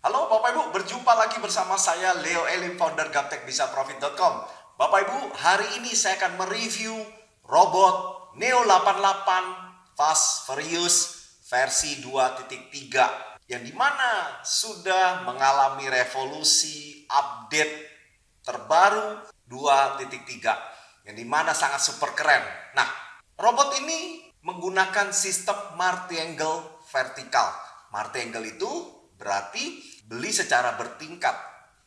Halo Bapak Ibu, berjumpa lagi bersama saya Leo Elim, founder gaptekbisaprofit.com. Bapak Ibu, hari ini saya akan mereview robot Neo 88 Fast Furious versi 2.3 yang dimana sudah mengalami revolusi update terbaru 2.3 yang dimana sangat super keren. Nah, robot ini menggunakan sistem multi-angle vertikal. Multi-angle itu berarti beli secara bertingkat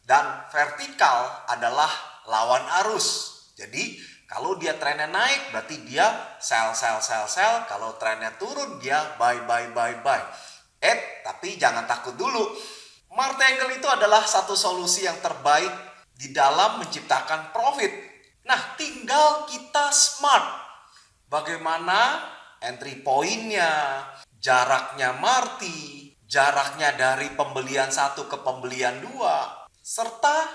dan vertikal adalah lawan arus. Jadi kalau dia trennya naik berarti dia sell. Kalau trennya turun dia buy. Tapi jangan takut dulu. Multi-angle itu adalah satu solusi yang terbaik di dalam menciptakan profit. Nah, tinggal kita smart. Bagaimana entry point-nya, jaraknya marti, jaraknya dari pembelian 1 ke pembelian 2, serta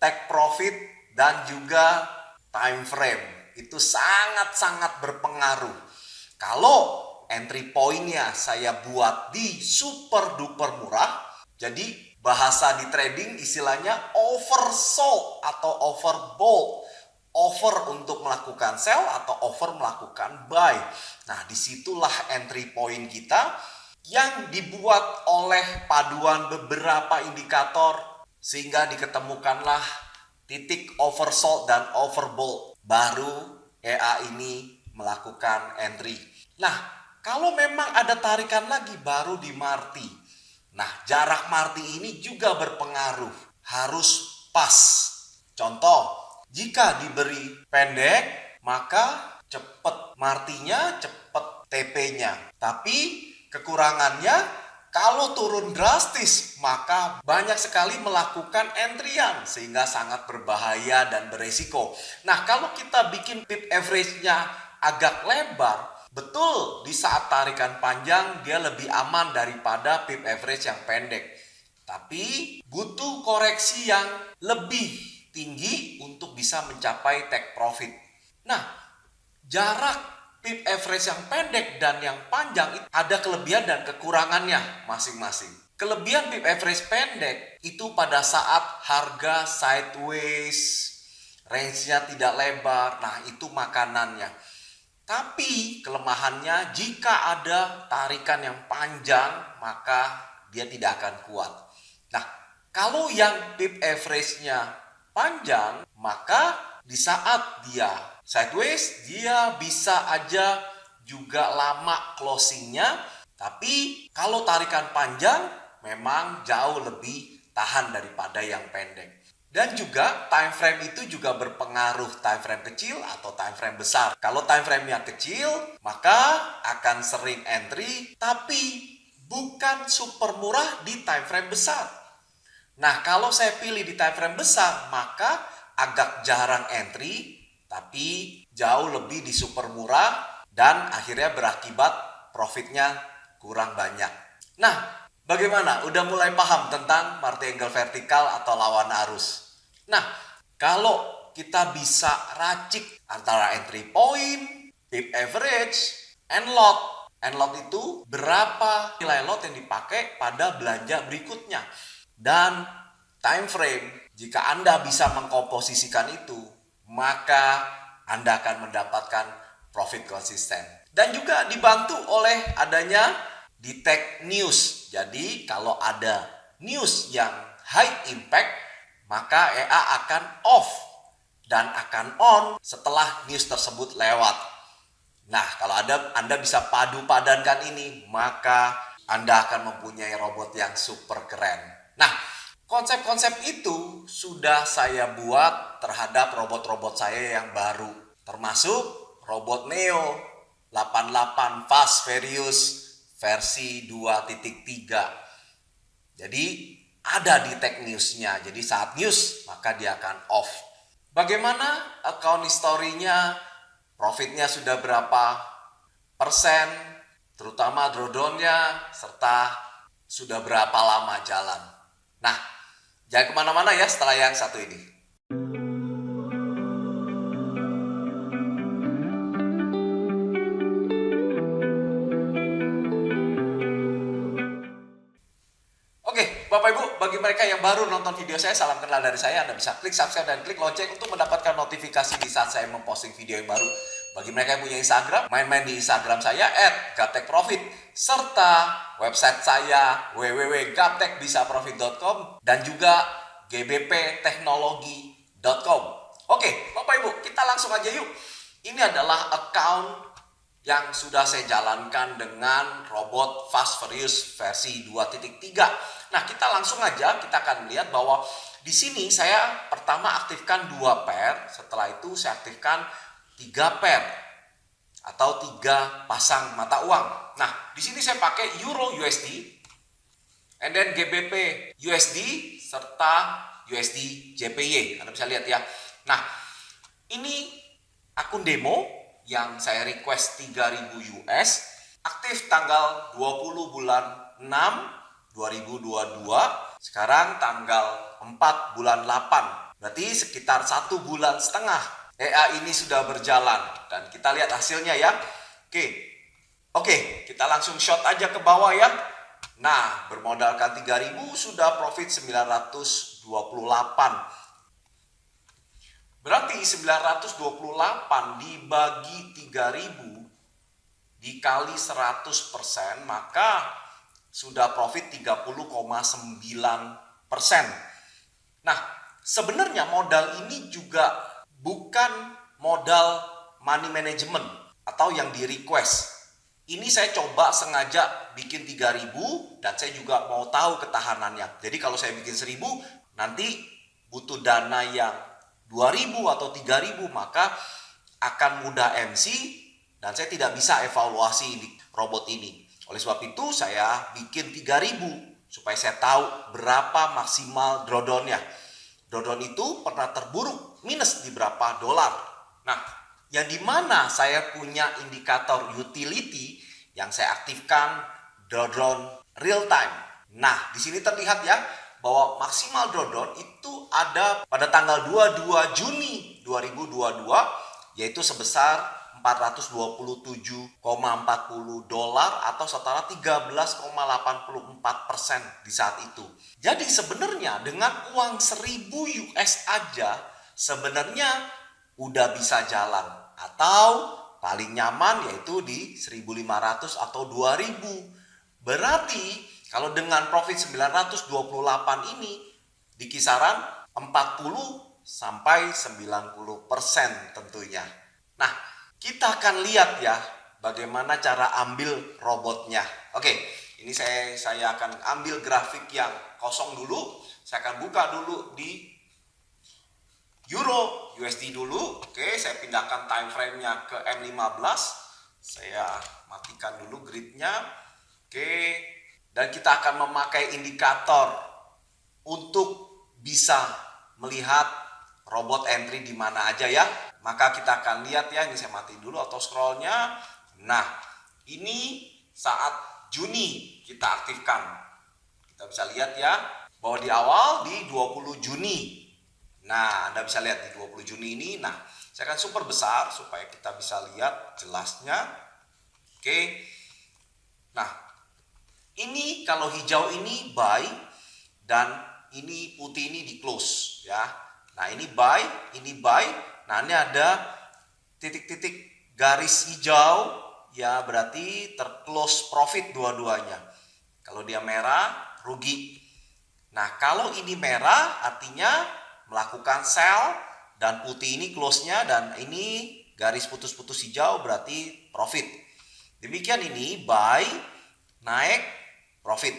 take profit dan juga time frame. Itu sangat-sangat berpengaruh. Kalau entry point-nya saya buat di super duper murah, jadi bahasa di trading istilahnya oversold atau overbought. Over untuk melakukan sell atau over melakukan buy. Nah, disitulah entry point kita yang dibuat oleh paduan beberapa indikator sehingga diketemukanlah titik oversold dan overbought. Baru EA ini melakukan entry. Nah, kalau memang ada tarikan lagi baru di marti. Nah, jarak marti ini juga berpengaruh. Harus pas. Contoh, jika diberi pendek, maka cepat martinya, cepat TP-nya. Tapi kekurangannya, kalau turun drastis, maka banyak sekali melakukan entryan sehingga sangat berbahaya dan beresiko. Nah, kalau kita bikin pip average-nya agak lebar, betul di saat tarikan panjang dia lebih aman daripada pip average yang pendek. Tapi butuh koreksi yang lebih tinggi untuk bisa mencapai take profit. Nah, jarak pip average yang pendek dan yang panjang itu ada kelebihan dan kekurangannya masing-masing. Kelebihan pip average pendek itu pada saat harga sideways, range-nya tidak lebar, nah itu makanannya. Tapi kelemahannya jika ada tarikan yang panjang, maka dia tidak akan kuat. Nah, kalau yang pip average-nya panjang, maka di saat dia sideways, dia bisa aja juga lama closingnya. Tapi kalau tarikan panjang, memang jauh lebih tahan daripada yang pendek. Dan juga time frame itu juga berpengaruh, time frame kecil atau time frame besar. Kalau time frame-nya kecil, maka akan sering entry, tapi bukan super murah di time frame besar. Nah, kalau saya pilih di time frame besar, maka agak jarang entry, tapi jauh lebih di super murah dan akhirnya berakibat profitnya kurang banyak. Nah, bagaimana? Udah mulai paham tentang multi-angle vertikal atau lawan arus? Nah, kalau kita bisa racik antara entry point, pip average, and lot. And lot itu berapa nilai lot yang dipakai pada belanja berikutnya. Dan time frame, jika Anda bisa mengkomposisikan itu, maka Anda akan mendapatkan profit konsisten. Dan juga dibantu oleh adanya detect news. Jadi kalau ada news yang high impact, maka EA akan off dan akan on setelah news tersebut lewat. Nah, kalau Anda bisa padu-padankan ini, maka Anda akan mempunyai robot yang super keren. Nah, konsep-konsep itu sudah saya buat terhadap robot-robot saya yang baru, termasuk robot Neo 88 Fast Furious versi 2.3. Jadi ada di tag news-nya. Jadi saat news maka dia akan off. Bagaimana account history-nya? Profitnya sudah berapa persen? Terutama drawdown-nya serta sudah berapa lama jalan. Nah, jangan kemana-mana ya setelah yang satu ini. Oke, Bapak Bapak Ibu, bagi mereka yang baru nonton video saya, salam kenal dari saya. Anda bisa klik subscribe dan klik lonceng untuk mendapatkan notifikasi di saat saya memposting video yang baru. Bagi mereka yang punya Instagram, main-main di Instagram saya @gaptekprofit, serta website saya www.gaptekbisaprofit.com dan juga gbpteknologi.com. Oke, Bapak Ibu, kita langsung aja yuk. Ini adalah account yang sudah saya jalankan dengan robot Fast Furious versi 2.3. Nah, kita langsung aja, kita akan lihat bahwa di sini saya pertama aktifkan 2 pair, setelah itu saya aktifkan 3 pair atau 3 pasang mata uang. Nah, di sini saya pakai Euro USD, and then GBP USD serta USD JPY. Anda bisa lihat ya. Nah, ini akun demo yang saya request 3.000 US, aktif tanggal 20 bulan 6 2022, sekarang tanggal 4 bulan 8, berarti sekitar 1 bulan setengah EA ini sudah berjalan, dan kita lihat hasilnya ya. Oke, kita langsung shot aja ke bawah ya. Nah, bermodalkan 3.000 sudah profit 928. Berarti 928 dibagi 3.000 dikali 100%, maka sudah profit 30,9%. Nah, sebenarnya modal ini juga bukan modal money management atau yang di request. Ini saya coba sengaja bikin 3.000 dan saya juga mau tahu ketahanannya. Jadi kalau saya bikin 1.000, nanti butuh dana yang 2.000 atau 3.000, maka akan mudah MC dan saya tidak bisa evaluasi di robot ini. Oleh sebab itu saya bikin 3.000 supaya saya tahu berapa maksimal drawdown-nya. Drawdown itu pernah terburuk minus di berapa dolar. Nah, yang dimana saya punya indikator utility yang saya aktifkan drawdown real time. Nah, di sini terlihat ya bahwa maksimal drawdown itu ada pada tanggal 22 Juni 2022, yaitu sebesar 427,40 dolar atau setara 13,84% di saat itu. Jadi sebenarnya dengan uang 1.000 US aja sebenarnya udah bisa jalan, atau paling nyaman yaitu di 1.500 atau 2.000. Berarti kalau dengan profit 928 ini di kisaran 40 sampai 90% tentunya. Nah, kita akan lihat ya bagaimana cara ambil robotnya. Oke, ini saya akan ambil grafik yang kosong dulu. Saya akan buka dulu di Euro USD dulu. Oke, saya pindahkan time frame-nya ke M15. Saya matikan dulu gridnya. Oke, dan kita akan memakai indikator untuk bisa melihat robot entry di mana aja ya. Maka kita akan lihat ya, ini saya matiin dulu auto scrollnya. Nah, ini saat Juni kita aktifkan. Kita bisa lihat ya bahwa di awal di 20 Juni. Nah, Anda bisa lihat di 20 Juni ini. Nah, saya akan super besar supaya kita bisa lihat jelasnya. Oke. Nah, ini kalau hijau ini buy dan ini putih ini di close ya. Nah, ini buy, ini buy. Nah, ini ada titik-titik garis hijau ya, berarti terclose profit dua-duanya. Kalau dia merah, rugi. Nah, kalau ini merah artinya melakukan sell, dan putih ini close-nya, dan ini garis putus-putus hijau berarti profit. Demikian ini buy, naik, profit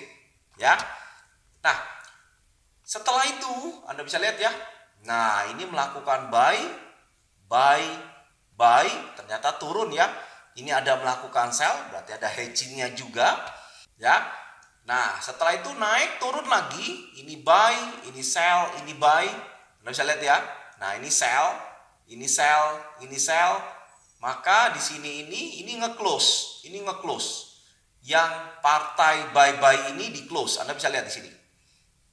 ya. Nah, setelah itu Anda bisa lihat ya. Nah, ini melakukan buy, ternyata turun ya. Ini ada melakukan sell, berarti ada hedgingnya juga ya. Nah, setelah itu naik, turun lagi. Ini buy, ini sell, ini buy. Anda bisa lihat ya. Nah, ini sell, ini sell, ini sell. Maka di sini ini nge-close, ini nge-close. Yang partai buy ini di close. Anda bisa lihat di sini.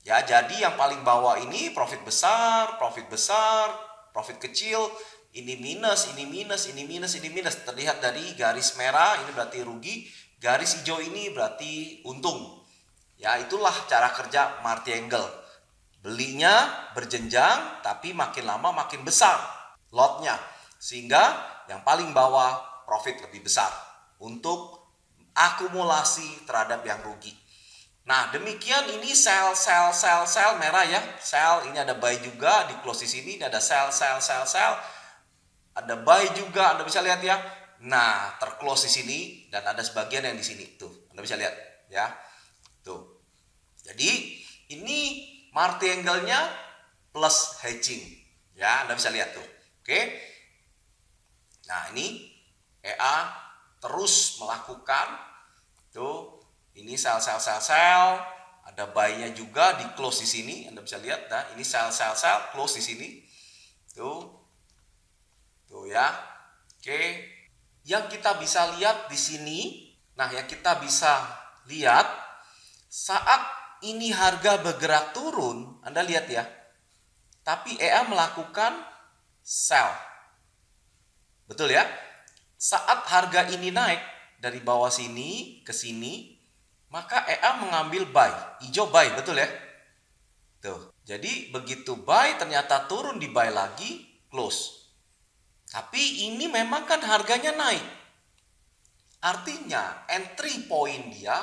Ya, jadi yang paling bawah ini profit besar, profit kecil, ini minus, ini minus, ini minus, ini minus. Terlihat dari garis merah ini berarti rugi, garis hijau ini berarti untung. Ya, itulah cara kerja martingale. Belinya berjenjang, tapi makin lama makin besar lotnya. Sehingga yang paling bawah profit lebih besar untuk akumulasi terhadap yang rugi. Nah, demikian ini sell merah ya. Sell, ini ada buy juga di close di sini, ini ada sell. Ada buy juga, Anda bisa lihat ya. Nah, terclose di sini dan ada sebagian yang di sini. Tuh, Anda bisa lihat ya. Tuh. Jadi, ini martingale-nya plus hedging. Ya, Anda bisa lihat tuh. Oke. Nah, ini EA terus melakukan tuh, ini sell. Ada buy-nya juga di close di sini, Anda bisa lihat. Nah, ini sell, close di sini. Tuh ya. Oke. Yang kita bisa lihat di sini, nah yang kita bisa lihat saat ini harga bergerak turun, Anda lihat ya. Tapi EA melakukan sell. Betul ya? Saat harga ini naik dari bawah sini ke sini, maka EA mengambil buy. Hijau buy, betul ya? Tuh. Jadi begitu buy ternyata turun di buy lagi, close. Tapi ini memang kan harganya naik. Artinya entry point dia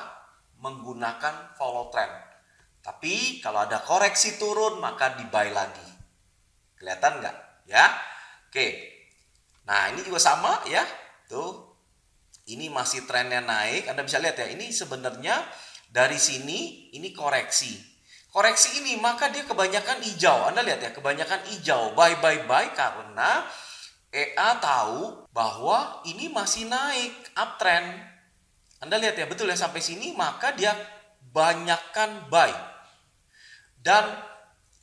menggunakan follow trend. Tapi kalau ada koreksi turun maka di buy lagi. Kelihatan nggak? Ya. Oke. Nah, ini juga sama ya. Tuh. Ini masih trennya naik. Anda bisa lihat ya. Ini sebenarnya dari sini ini koreksi. Koreksi ini maka dia kebanyakan hijau. Anda lihat ya, kebanyakan hijau. Buy karena EA tahu bahwa ini masih naik uptrend. Anda lihat ya, betul ya, sampai sini maka dia banyakkan buy. Dan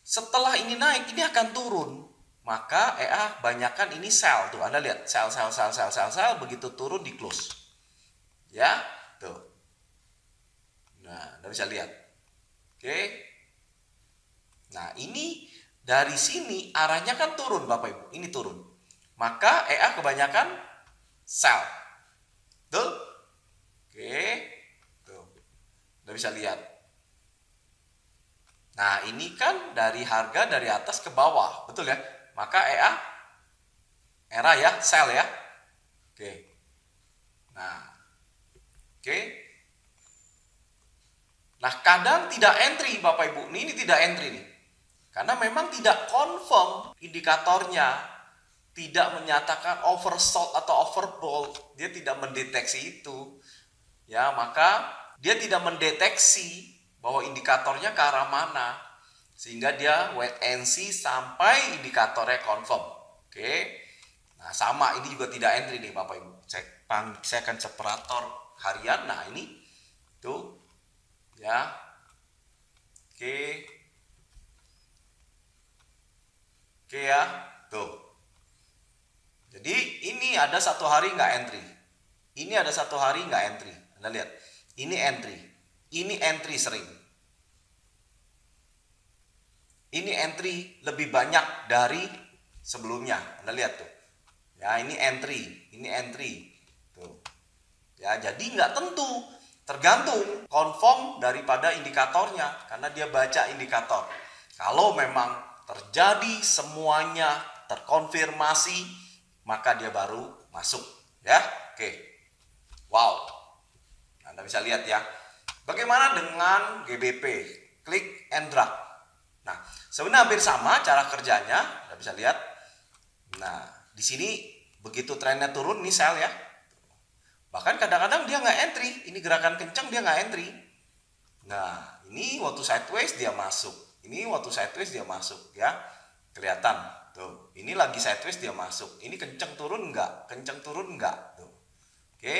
setelah ini naik, ini akan turun. Maka EA banyakkan ini sell tuh. Anda lihat, sell begitu turun di close. Ya, tuh. Nah, Anda bisa lihat. Oke. Nah, ini dari sini arahnya kan turun Bapak Ibu. Ini turun. Maka EA kebanyakan sell. Betul? Oke. Tuh. Anda bisa lihat. Nah, ini kan dari harga dari atas ke bawah. Betul ya? Maka EA ya, sell ya. Oke. Nah. Oke. Nah, kadang tidak entry Bapak Ibu. Ini tidak entry nih. Karena memang tidak confirm indikatornya. Tidak menyatakan oversold atau overbought, dia tidak mendeteksi itu. Ya, maka dia tidak mendeteksi bahwa indikatornya ke arah mana. Sehingga dia wait and see sampai indikatornya confirm. Oke. Nah, sama ini juga tidak entry nih Bapak Ibu. Saya akan separator harian. Nah, ini tuh ya. Oke. Oke ya. Tuh. Jadi ini ada satu hari nggak entry. Ini ada satu hari nggak entry. Anda lihat. Ini entry. Ini entry sering. Ini entry lebih banyak dari sebelumnya. Anda lihat tuh. Ya, ini entry. Ini entry. Tuh. Ya, jadi nggak tentu. Tergantung confirm daripada indikatornya. Karena dia baca indikator. Kalau memang terjadi semuanya terkonfirmasi, maka dia baru masuk ya. Oke. Wow. Anda bisa lihat ya. Bagaimana dengan GBP? Klik and drag. Nah, sebenarnya hampir sama cara kerjanya. Anda bisa lihat. Nah, di sini begitu trennya turun nih sell ya. Bahkan kadang-kadang dia nggak entry. Ini gerakan kencang dia nggak entry. Nah, ini waktu sideways dia masuk. Ini waktu sideways dia masuk ya. Kelihatan. Tuh, ini lagi sideways dia masuk. Ini kenceng turun enggak? Kenceng turun enggak? Tuh. Oke.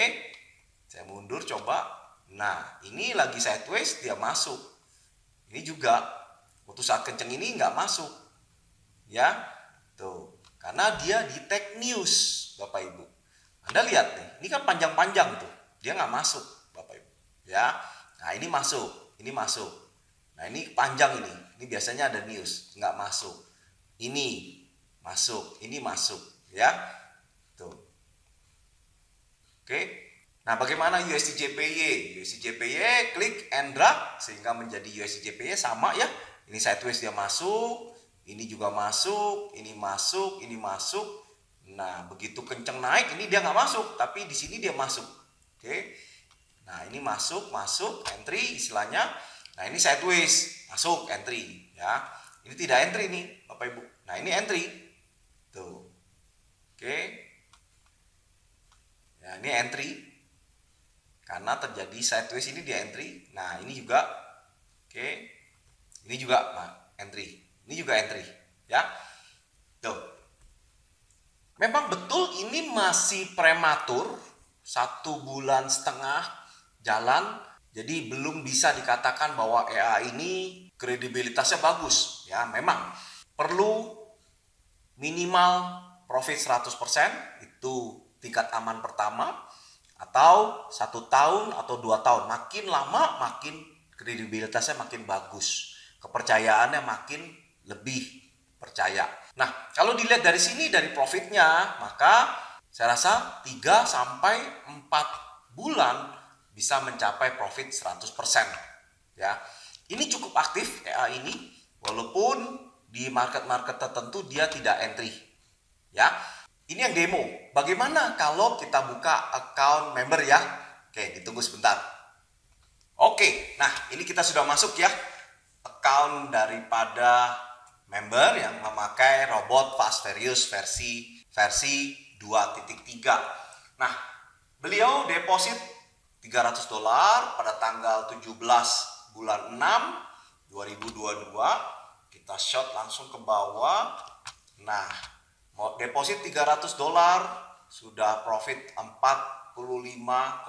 Saya mundur coba. Nah, ini lagi sideways dia masuk. Ini juga waktu saat kenceng ini enggak masuk. Ya. Tuh. Karena dia di tag news, Bapak Ibu. Anda lihat nih, ini kan panjang-panjang tuh. Dia enggak masuk, Bapak Ibu. Ya. Nah, ini masuk, ini masuk. Nah, ini panjang ini. Ini biasanya ada news, enggak masuk. Ini masuk, ini masuk ya. Tuh. Oke. Nah, bagaimana USDJPY? USDJPY klik and drag sehingga menjadi USDJPY sama ya. Ini sideways dia masuk, ini juga masuk, ini masuk, ini masuk. Nah, begitu kenceng naik ini dia nggak masuk, tapi di sini dia masuk. Oke. Nah, ini masuk, entry istilahnya. Nah, ini sideways, masuk, entry ya. Ini tidak entry nih, Bapak Ibu. Nah, ini entry. Tuh. Oke. Ya, ini entry. Karena terjadi sideways ini dia entry. Nah, ini juga oke. Ini juga entry. Ini juga entry, ya. Tuh. Memang betul ini masih prematur, 1,5 bulan jalan. Jadi belum bisa dikatakan bahwa EA ini kredibilitasnya bagus, ya. Memang perlu minimal profit 100%, itu tingkat aman pertama. Atau 1 tahun atau 2 tahun, makin lama makin kredibilitasnya makin bagus, kepercayaannya makin lebih percaya. Nah, kalau dilihat dari sini dari profitnya, maka saya rasa 3 sampai 4 bulan bisa mencapai profit 100%. Ya. Ini cukup aktif EA ini, walaupun di market-market tertentu dia tidak entry. Ya. Ini yang demo. Bagaimana kalau kita buka account member ya? Oke, ditunggu sebentar. Oke, nah ini kita sudah masuk ya. Account daripada member yang memakai robot Fast Furious versi 2.3. Nah, beliau deposit $300 pada tanggal 17 bulan 6 2022. Kita short langsung ke bawah. Nah, mau deposit $300 sudah profit $45,5.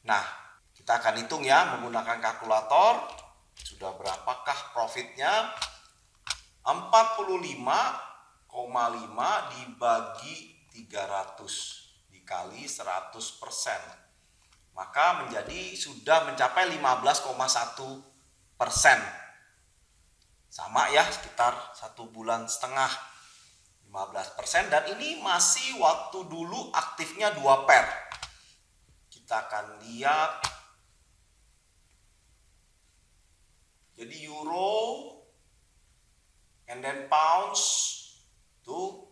Nah, kita akan hitung ya menggunakan kalkulator. Sudah berapakah profitnya? 45,5 dibagi 300 dikali 100%. Maka sudah mencapai 15,1%. Sama ya, sekitar 1,5 bulan. 15%, dan ini masih waktu dulu aktifnya 2 pair. Kita akan lihat. Jadi euro and then pounds tuh,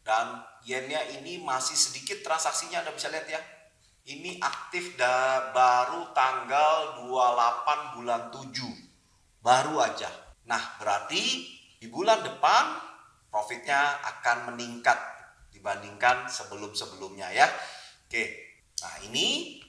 dan yennya ini masih sedikit transaksinya, Anda bisa lihat ya. Ini aktif baru tanggal 28 bulan 7. Baru aja. Nah, berarti di bulan depan profitnya akan meningkat dibandingkan sebelum-sebelumnya ya. Oke, nah ini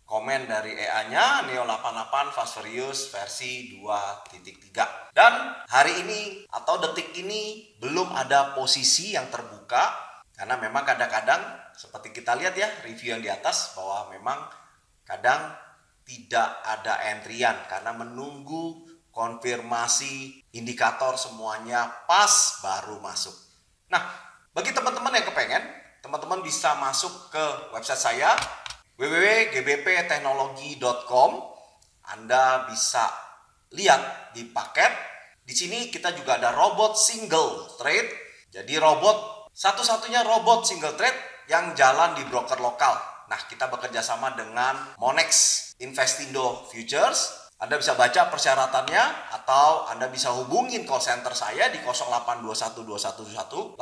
komen dari EA-nya Neo 88 Fast Furious versi 2.3. Dan hari ini atau detik ini belum ada posisi yang terbuka, karena memang kadang-kadang seperti kita lihat ya review yang di atas bahwa memang kadang tidak ada entryan karena menunggu konfirmasi indikator semuanya pas baru masuk. Nah, bagi teman-teman yang kepengen, teman-teman bisa masuk ke website saya www.gbpteknologi.com. Anda bisa lihat di paket. Di sini kita juga ada robot single trade. Jadi robot satu-satunya robot single trade yang jalan di broker lokal. Nah, kita bekerja sama dengan Monex Investindo Futures. Anda bisa baca persyaratannya atau Anda bisa hubungin call center saya di 082121118507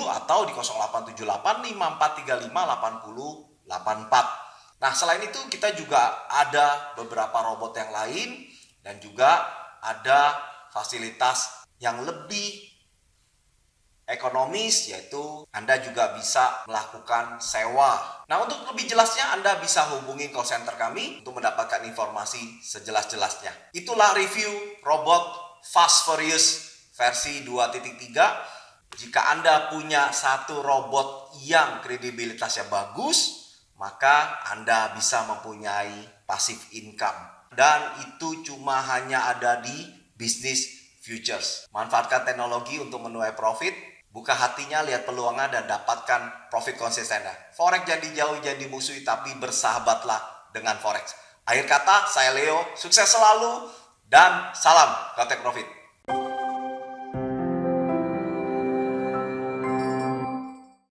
atau di 087854358084. Nah, selain itu kita juga ada beberapa robot yang lain dan juga ada fasilitas yang lebih ekonomis, yaitu Anda juga bisa melakukan sewa. Nah, untuk lebih jelasnya Anda bisa hubungi call center kami untuk mendapatkan informasi sejelas-jelasnya. Itulah review robot Fast Furious versi 2.3. Jika Anda punya satu robot yang kredibilitasnya bagus, maka Anda bisa mempunyai passive income. Dan itu cuma hanya ada di bisnis futures. Manfaatkan teknologi untuk menuai profit. Buka hatinya, lihat peluangnya, dan dapatkan profit konsistennya. Forex jangan dijauhi, jangan dimusuhi, tapi bersahabatlah dengan Forex. Akhir kata, saya Leo, sukses selalu, dan salam Kontek Profit.